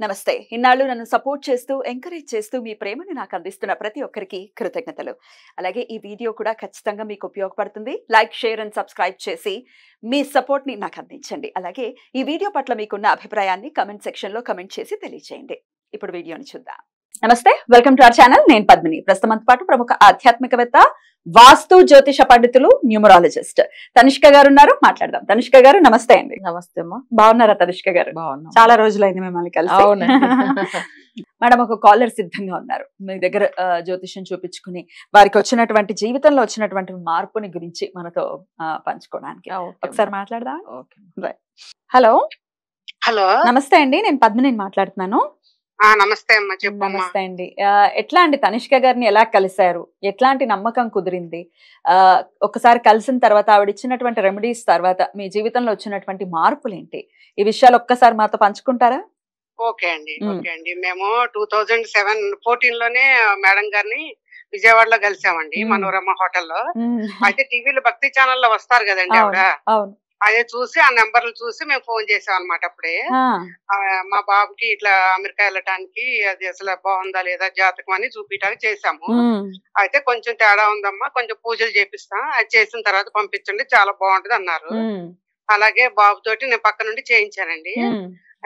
నమస్తే. ఇన్నాళ్ళు నన్ను సపోర్ట్ చేస్తూ, ఎంకరేజ్ చేస్తూ మీ ప్రేమని నాకు అందిస్తున్న ప్రతి ఒక్కరికి కృతజ్ఞతలు. అలాగే ఈ వీడియో కూడా ఖచ్చితంగా మీకు ఉపయోగపడుతుంది. లైక్, షేర్ అండ్ సబ్స్క్రైబ్ చేసి మీ సపోర్ట్‌ని నాకు అందించండి. అలాగే ఈ వీడియో పట్ల మీకున్న అభిప్రాయాన్ని కామెంట్ సెక్షన్‌లో కామెంట్ చేసి తెలియజేయండి. ఇప్పుడు వీడియోని చూద్దాం. నమస్తే, వెల్కమ్ టు అవర్ ఛానల్. నేను పద్మిని. ప్రస్తుతం పాటు ప్రముఖ ఆధ్యాత్మికవేత్త, వాస్తు జ్యోతిష పండితులు, న్యూమరాలజిస్ట్ తనిష్క గారు ఉన్నారు. మాట్లాడదాం. తనిష్క గారు నమస్తే అండి. నమస్తే అమ్మా. బాగున్నారా తనిష్క గారు? బాగున్నా. చాలా రోజులైంది మిమ్మల్ని కలిసి. మేడం, ఒక కాలర్ సిద్ధంగా ఉన్నారు. మీ దగ్గర జ్యోతిష్యం చూపించుకుని వారికి వచ్చినటువంటి జీవితంలో వచ్చినటువంటి మార్పుని గురించి మనతో పంచుకోవడానికి ఒకసారి మాట్లాడదాం. హలో. హలో, నమస్తే అండి. నేను పద్మిని మాట్లాడుతున్నాను. నమస్తే అమ్మా. చెప్పమ్మా. నమస్తే అండి. ఎట్లా అండి, తనిష్క గారిని ఎలా కలిశారు? ఎట్లాంటి నమ్మకం కుదిరింది? ఒకసారి కలిసిన తర్వాత ఆవిడ ఇచ్చినటువంటి రెమెడీస్ తర్వాత మీ జీవితంలో వచ్చినటువంటి మార్పులు ఏంటి? ఈ విషయాలు ఒక్కసారి మాతో పంచుకుంటారా? ఓకే అండి. మేము 2014 లోనే మేడం గారిని విజయవాడలో కలిసామండి, మనోరమ హోటల్లో. అయితే టీవీలో భక్తి ఛానల్లో వస్తారు కదండి ఆవిడ. అదే చూసి ఆ నెంబర్లు చూసి మేము ఫోన్ చేసాం అనమాట. అప్పుడే మా బాబుకి ఇట్లా అమెరికా వెళ్ళటానికి అది అసలు బాగుందా లేదా జాతకం అని చూపించడానికి చేసాము. అయితే కొంచెం తేడా ఉందమ్మా, కొంచెం పూజలు చేపిస్తాం, అది చేసిన తర్వాత పంపించండి, చాలా బాగుంటది అన్నారు. అలాగే బాబుతోటి నేను పక్క నుండి చేయించానండి.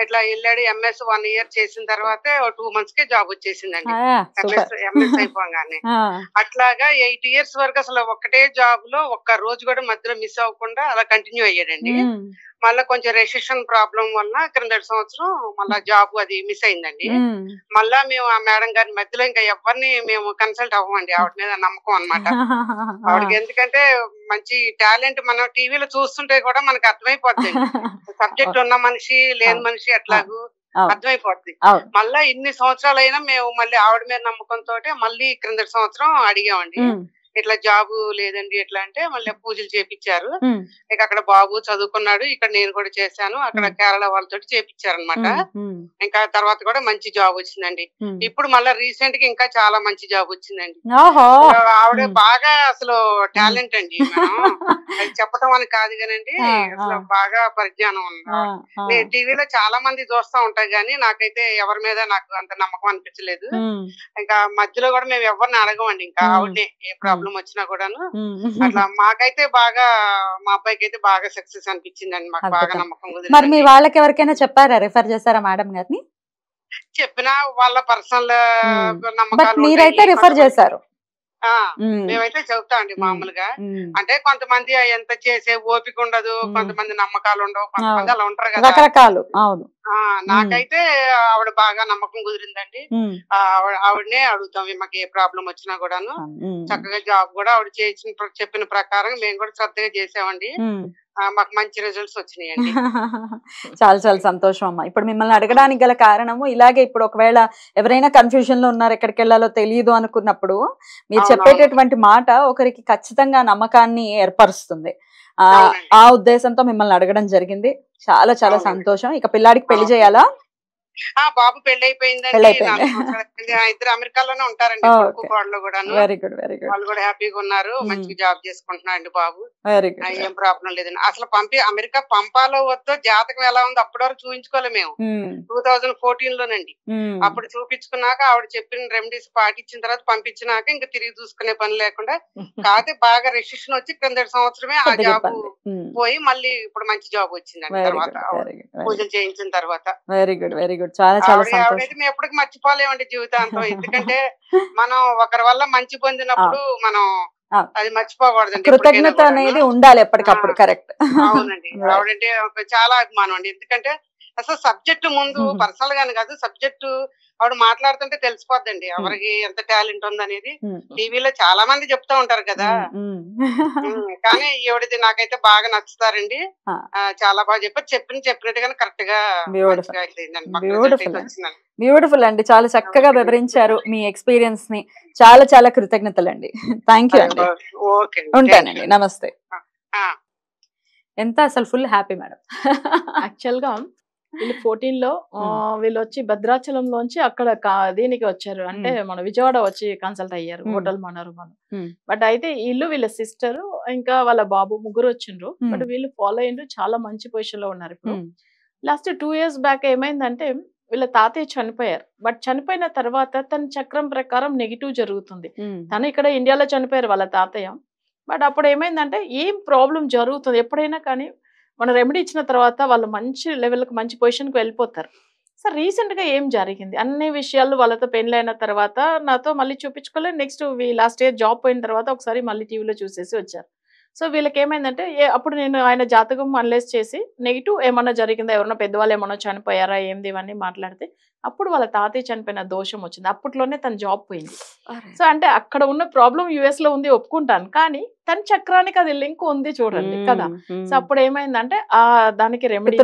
ఇట్లా వెళ్ళాడు. ఎంఎస్ 1 year చేసిన తర్వాత 2 months కే జాబ్ వచ్చేసిందండి. ఎంఎస్ అయిపోగానే అట్లాగా 8 years వరకు అసలు ఒక్కటే జాబ్ లో ఒక్క రోజు కూడా మధ్యలో మిస్ అవ్వకుండా అలా కంటిన్యూ అయ్యాడండి. మళ్ళా కొంచెం రెసిషన్ ప్రాబ్లం వల్ల క్రిందటి సంవత్సరం మళ్ళా జాబ్ అది మిస్ అయిందండి. మళ్ళా మేము ఆ మేడం గారి మధ్యలో ఇంకా ఎవరిని మేము కన్సల్ట్ అవ్వమండి, ఆవిడ మీద నమ్మకం అన్నమాట. ఆవిడకి ఎందుకంటే మంచి టాలెంట్ మనం టీవీలో చూస్తుంటే కూడా మనకు అర్థమైపోద్ది. సబ్జెక్ట్ ఉన్న మనిషి లేని మనిషి ఎట్లాగూ అర్థమైపోద్ది. మళ్ళా ఇన్ని సంవత్సరాలైనా మేము మళ్ళీ ఆవిడ మీద నమ్మకంతో మళ్ళీ క్రిందటి సంవత్సరం అడిగామండి, ఇట్లా జాబు లేదండి ఎట్లా అంటే మళ్ళీ పూజలు చేపించారు. ఇక అక్కడ బాబు చదువుకున్నాడు, ఇక్కడ నేను కూడా చేశాను. అక్కడ కేరళ వాళ్ళతో చేపించారు అనమాట. ఇంకా తర్వాత కూడా మంచి జాబ్ వచ్చిందండి. ఇప్పుడు మళ్ళీ రీసెంట్ గా ఇంకా చాలా మంచి జాబ్ వచ్చిందండి. ఆవిడ బాగా అసలు టాలెంట్ అండి. అది చెప్పటం అని కాదు కానండి, అసలు బాగా పరిజ్ఞానం ఉంది. నేను టీవీలో చాలా మంది చూస్తా ఉంటాయి కానీ నాకైతే ఎవరి మీద నాకు అంత నమ్మకం అనిపించలేదు. ఇంకా మధ్యలో కూడా మేము ఎవరిని అడగమండి, ఇంకా ఆవిడనే ఏ ప్రాబ్లం వచ్చినా కూడాను. అట్లా మాకైతే బాగా, మా అబ్బాయికి అయితే బాగా సక్సెస్ అనిపించిందండి. మాకు బాగా నమ్మకం కుదిరింది. మరి మీ వాళ్ళకి ఎవరికైనా చెప్పారా, రిఫర్ చేశారా మేడం గారిని? చెప్పినా వాళ్ళ పర్సనల్ నమ్మకాలు. మీరైతే రిఫర్ చేశారు? మేమైతే చెబుతామండి మామూలుగా. అంటే కొంతమంది ఎంత చేసే ఓపిక ఉండదు, కొంతమంది నమ్మకాలు ఉండవు, కొంతమంది అలా ఉంటారు కదా, రకరకాలు. అవును. నాకైతే ఆవిడ బాగా నమ్మకం కుదిరిందండి. ఆవిడనే అడుగుతాం మాకు ఏ ప్రాబ్లం వచ్చినా కూడాను. చక్కగా జాబ్ కూడా ఆవిడ చెప్పిన ప్రకారం మేము కూడా శ్రద్ధగా చేసామండి. మాకు మంచి రిజల్ట్స్ వచ్చినాయండి. చాలా చాలా సంతోషం అమ్మా. ఇప్పుడు మిమ్మల్ని అడగడానికి గల కారణము ఇలాగే, ఇప్పుడు ఒకవేళ ఎవరైనా కన్ఫ్యూజన్ లో ఉన్నారు, ఎక్కడికి వెళ్ళాలో తెలియదు అనుకున్నప్పుడు మీరు చెప్పేటటువంటి మాట ఒకరికి ఖచ్చితంగా నమ్మకాన్ని ఏర్పరుస్తుంది. ఆ ఉద్దేశంతో మిమ్మల్ని అడగడం జరిగింది. చాలా చాలా సంతోషం. ఇక పిల్లాడికి పెళ్లి చేయాలా? బాబు పెళ్లి అయిపోయిందండి. ఇద్దరు అమెరికాలోనే ఉంటారండి, కొడుకు కోడలు కూడాను. Very good, very good. వాళ్ళు కూడా హ్యాపీగా ఉన్నారు, మంచిగా జాబ్ చేసుకుంటున్నాడు బాబు. Very good. ఏం ప్రాబ్లం లేదండి. అసలు అమెరికా పంపాలో వద్దో జాతకం ఎలా ఉందో అప్పటి వరకు చూపించుకోలే మేము. 2014 లోనండి. అప్పుడు చూపించుకున్నాక ఆవిడ చెప్పిన రెమెడీస్ పాటించిన తర్వాత పంపించినాక ఇంకా తిరిగి చూసుకునే పని లేకుండా. కాకపోతే బాగా రెస్ట్రిక్షన్ వచ్చి క్రిందటి సంవత్సరమే ఆ జాబ్ పోయి మళ్ళీ ఇప్పుడు మంచి జాబ్ వచ్చిందండి తర్వాత పూజలు చేయించిన తర్వాత. Very good, very good. చాలా చాలా ఆవిడైతే మేము ఎప్పటికీ మర్చిపోలేమండి జీవితాంతం. ఎందుకంటే మనం ఒకరి వల్ల మంచి పొందినప్పుడు మనం అది మర్చిపోకూడదండి. కృతజ్ఞత అనేది ఉండాలి ఎప్పటికప్పుడు. కరెక్ట్. అవునండి. ఆవిడంటే చాలా అభిమానం అండి. ఎందుకంటే అసలు సబ్జెక్టు ముందు పర్సనల్ గాని కాదు, సబ్జెక్టు ఆవిడ మాట్లాడుతుంటే తెలిసిపోద్దండి ఎవరికి ఎంత టాలెంట్ ఉందనేది. టీవీలో చాలా మంది చెప్తా ఉంటారు కదా, కానీ ఈవిడది నాకైతే బాగా నచ్చుతారండి. చాలా బాగా చెప్పారు. చెప్పినట్టుగానే కరెక్ట్ గా బ్యూటిఫుల్ అండి. చాలా చక్కగా వివరించారు మీ ఎక్స్పీరియన్స్ ని. చాలా చాలా కృతజ్ఞతలు అండి. థ్యాంక్ యూ అండి. ఉంటానండి. నమస్తే. ఎంత అసలు ఫుల్ హ్యాపీ మేడం. యాక్చువల్ గా వీళ్ళు 14 లో వీళ్ళు వచ్చి భద్రాచలంలోంచి అక్కడ దీనికి వచ్చారు. అంటే మన విజయవాడ వచ్చి కన్సల్ట్ అయ్యారు హోటల్ మనోరమ. బట్ అయితే వీళ్ళు వీళ్ళ సిస్టర్ ఇంకా వాళ్ళ బాబు ముగ్గురు వచ్చిండ్రు. బట్ వీళ్ళు ఫాలో అయ్యిండ్రు, చాలా మంచి పొజిషన్ లో ఉన్నారు ఇప్పుడు. లాస్ట్ 2 years బ్యాక్ ఏమైందంటే వీళ్ళ తాతయ్య చనిపోయారు. బట్ చనిపోయిన తర్వాత తన చక్రం ప్రకారం నెగిటివ్ జరుగుతుంది. తను ఇక్కడ ఇండియాలో చనిపోయారు వాళ్ళ తాతయ్య. బట్ అప్పుడు ఏమైందంటే ఏం ప్రాబ్లం జరుగుతుంది ఎప్పుడైనా కానీ మన రెమెడీ ఇచ్చిన తర్వాత వాళ్ళు మంచి లెవెల్కి మంచి పొజిషన్కి వెళ్ళిపోతారు. సో రీసెంట్గా ఏం జరిగింది అన్ని విషయాలు వాళ్ళతో పెళ్ళైన తర్వాత నాతో మళ్ళీ చూపించుకోలేదు. నెక్స్ట్ లాస్ట్ ఇయర్ జాబ్ పోయిన తర్వాత ఒకసారి మళ్ళీ టీవీలో చూసేసి వచ్చారు. సో వీళ్ళకి ఏమైందంటే అప్పుడు నేను ఆయన జాతకం అనలైజ్ చేసి నెగిటివ్ ఏమన్నా జరిగిందా, ఎవరన్నా పెద్దవాళ్ళు ఏమన్నా చనిపోయారా ఏంది ఇవన్నీ మాట్లాడితే అప్పుడు వాళ్ళ తాతయ్య చనిపోయిన దోషం వచ్చింది. అప్పట్లోనే తన జాబ్ పోయింది. సో అంటే అక్కడ ఉన్న ప్రాబ్లం యుఎస్ లో ఉంది ఒప్పుకుంటాను, కానీ తన చక్రానికి అది లింక్ ఉంది చూడండి కదా. సో అప్పుడు ఏమైందంటే దానికి రెమెడీ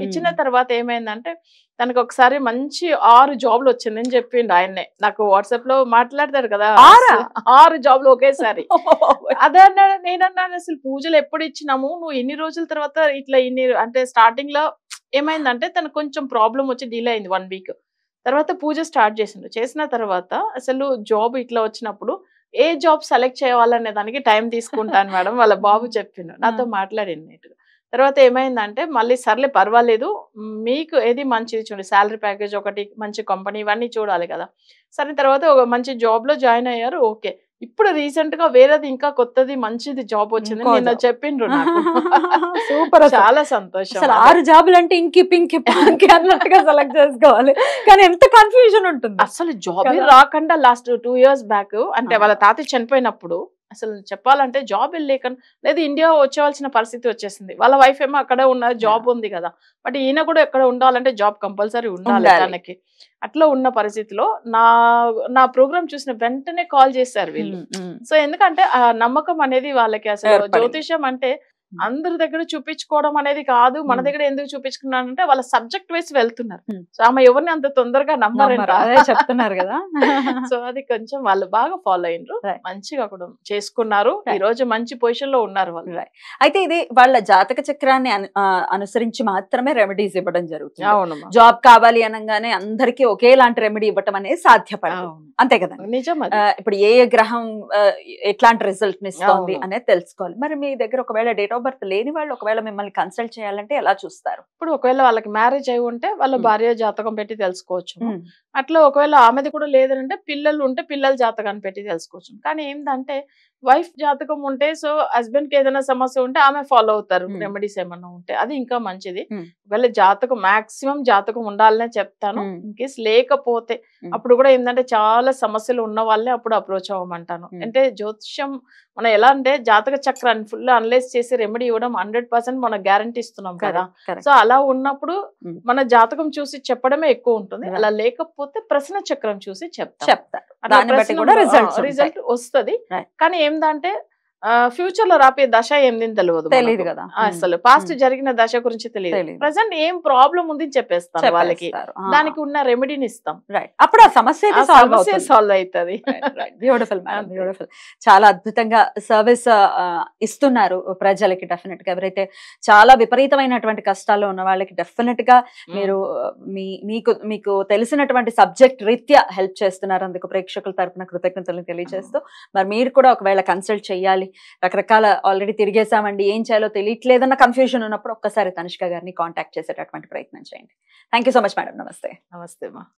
ఇచ్చిన తర్వాత ఏమైందంటే తనకు ఒకసారి మంచి 6 జాబ్లు వచ్చిందని చెప్పిండు ఆయన్నే. నాకు వాట్సాప్ లో మాట్లాడతారు కదా 6 జాబ్లు ఒకేసారి. అదే అన్నాడు. నేనన్నాను అసలు పూజలు ఎప్పుడు ఇచ్చినాము, నువ్వు ఎన్ని రోజుల తర్వాత ఇట్లా ఇన్ని అంటే స్టార్టింగ్ లో ఏమైందంటే తనకు కొంచెం ప్రాబ్లం వచ్చి డిలే అయింది 1 వీక్. తర్వాత పూజ స్టార్ట్ చేసిండు. చేసిన తర్వాత అసలు జాబ్ ఇట్లా వచ్చినప్పుడు ఏ జాబ్ సెలెక్ట్ చేయాలనే దానికి టైం తీసుకుంటాను మేడం వాళ్ళ బాబు చెప్పిండు. నాతో మాట్లాడింది నీట్గా. తర్వాత ఏమైందంటే మళ్ళీ సర్లే పర్వాలేదు, మీకు ఏది మంచిది చూడండి, శాలరీ ప్యాకేజ్ ఒకటి, మంచి కంపెనీ, ఇవన్నీ చూడాలి కదా. సరే తర్వాత ఒక మంచి జాబ్ లో జాయిన్ అయ్యారు. ఓకే, ఇప్పుడు రీసెంట్ గా వేరేది ఇంకా కొత్తది మంచిది జాబ్ వచ్చింది నిన్న చెప్పిండ్రు నాకు. సూపర్, చాలా సంతోషం. 6 జాబులు అంటే ఇంకి అన్నట్టుగా సెలెక్ట్ చేసుకోవాలి, కానీ ఎంత కన్ఫ్యూజన్ ఉంటుంది. అసలు జాబ్ రాకుండా లాస్ట్ 2 years బ్యాక్ అంటే వాళ్ళ తాతయ్య చనిపోయినప్పుడు అసలు చెప్పాలంటే జాబ్ లేకుండా లేదు, ఇండియా వచ్చేవాల్సిన పరిస్థితి వచ్చేసింది. వాళ్ళ వైఫ్ ఏమో అక్కడే ఉన్న జాబ్ ఉంది కదా, బట్ ఈయన కూడా ఎక్కడ ఉండాలంటే జాబ్ కంపల్సరీ ఉండాలి తనకి. అట్లా ఉన్న పరిస్థితిలో నా ప్రోగ్రామ్ చూసిన వెంటనే కాల్ చేశారు వీళ్ళు. సో ఎందుకంటే ఆ నమ్మకం అనేది వాళ్ళకి, అసలు జ్యోతిషం అంటే అందరి దగ్గర చూపించుకోవడం అనేది కాదు, మన దగ్గర ఎందుకు చూపించుకున్నారంటే వాళ్ళ సబ్జెక్ట్ వైస్ వెళ్తున్నారు. సో ఆమె ఎవరిని అంత తొందరగా నమ్మరంట, అదే చెప్తున్నారు కదా. సో అది కొంచెం వాళ్ళు బాగా ఫాలో అయినరు, మంచిగా కూడా చేసుకున్నారు. ఈ రోజు మంచి పొజిషన్ లో ఉన్నారు వాళ్ళు. అయితే ఇది వాళ్ళ జాతక చక్రాన్ని అనుసరించి మాత్రమే రెమెడీస్ ఇవ్వడం జరుగుతుంది. అవును, జాబ్ కావాలి అనగానే అందరికీ ఒకేలాంటి రెమెడీ ఇవ్వటం అనేది సాధ్యపడదు, అంతే కదా. నిజం. ఇప్పుడు ఏ గ్రహం ఎట్లాంటి రిజల్ట్ ఇస్తుంది అనేది తెలుసుకోవాలి. మరి మీ దగ్గర ఒకవేళ డేట్ ఆఫ్ బర్త్ లేని వాళ్ళు ఒకవేళ మిమ్మల్ని కన్సల్ట్ చేయాలంటే ఎలా చూస్తారు? ఇప్పుడు ఒకవేళ వాళ్ళకి మ్యారేజ్ అయి ఉంటే వాళ్ళ భార్య జాతకం పెట్టి తెలుసుకోవచ్చు. అట్లా ఒకవేళ ఆమెది కూడా లేదంటే పిల్లలు ఉంటే పిల్లల జాతకాన్ని పెట్టి తెలుసుకోవచ్చు. కానీ ఏంటంటే వైఫ్ జాతకం ఉంటే సో హస్బెండ్ కి ఏదైనా సమస్య ఉంటే ఆమె ఫాలో అవుతారు, రెమెడీస్ ఏమన్నా ఉంటే అది ఇంకా మంచిది. ఒకవేళ జాతకం మాక్సిమం జాతకం ఉండాలనే చెప్తాను. ఇన్ కేస్ లేకపోతే అప్పుడు కూడా ఏంటంటే చాలా సమస్యలు ఉన్న వాళ్ళే అప్పుడు అప్రోచ్ అవ్వమంటాను. అంటే జ్యోతిష్యం మనం ఎలా అంటే జాతక చక్రాన్ని ఫుల్ అనలైజ్ చేసి రెమెడీ ఇవ్వడం 100% మనం గ్యారంటీ ఇస్తున్నాం కదా. సో అలా ఉన్నప్పుడు మన జాతకం చూసి చెప్పడమే ఎక్కువ ఉంటుంది. అలా లేకపోతే ప్రశ్న చక్రం చూసి చెప్తారు, రిజల్ట్ వస్తుంది. కానీ ఏంటంటే ఫ్యూచర్ లో రాపే దశ ఏంది తెలియదు కదా, అసలు పాస్ట్ జరిగిన దశ గురించి తెలియదు. ప్రెసెంట్ ఏం ప్రాబ్లం ఉంది చెప్పేస్తాం వాళ్ళకి, దానికి ఉన్న రెమెడీని ఇస్తాం. అప్పుడు ఆ సమస్య సాల్వ్ అవుతుంది. Beautiful madam, beautiful. చాలా అద్భుతంగా సర్వీస్ ఇస్తున్నారు ప్రజలకి. డెఫినెట్ గా ఎవరైతే చాలా విపరీతమైనటువంటి కష్టాల్లో ఉన్న వాళ్ళకి డెఫినెట్ గా మీరు మీకు తెలిసినటువంటి సబ్జెక్ట్ రీత్యా హెల్ప్ చేస్తున్నారు. అందుకు ప్రేక్షకుల తరపున కృతజ్ఞతలు తెలియజేస్తూ, మరి మీరు కూడా ఒకవేళ కన్సల్ట్ చేయాలి, రకరకాల ఆల్రెడీ తిరిగేసామండి ఏం చేయాలో తెలియట్లేదన్న కన్ఫ్యూజన్ ఉన్నప్పుడు ఒక్కసారి తనిష్క గారిని కాంటాక్ట్ చేసేటటువంటి ప్రయత్నం చేయండి. Thank you so much madam. నమస్తే. నమస్తే మా.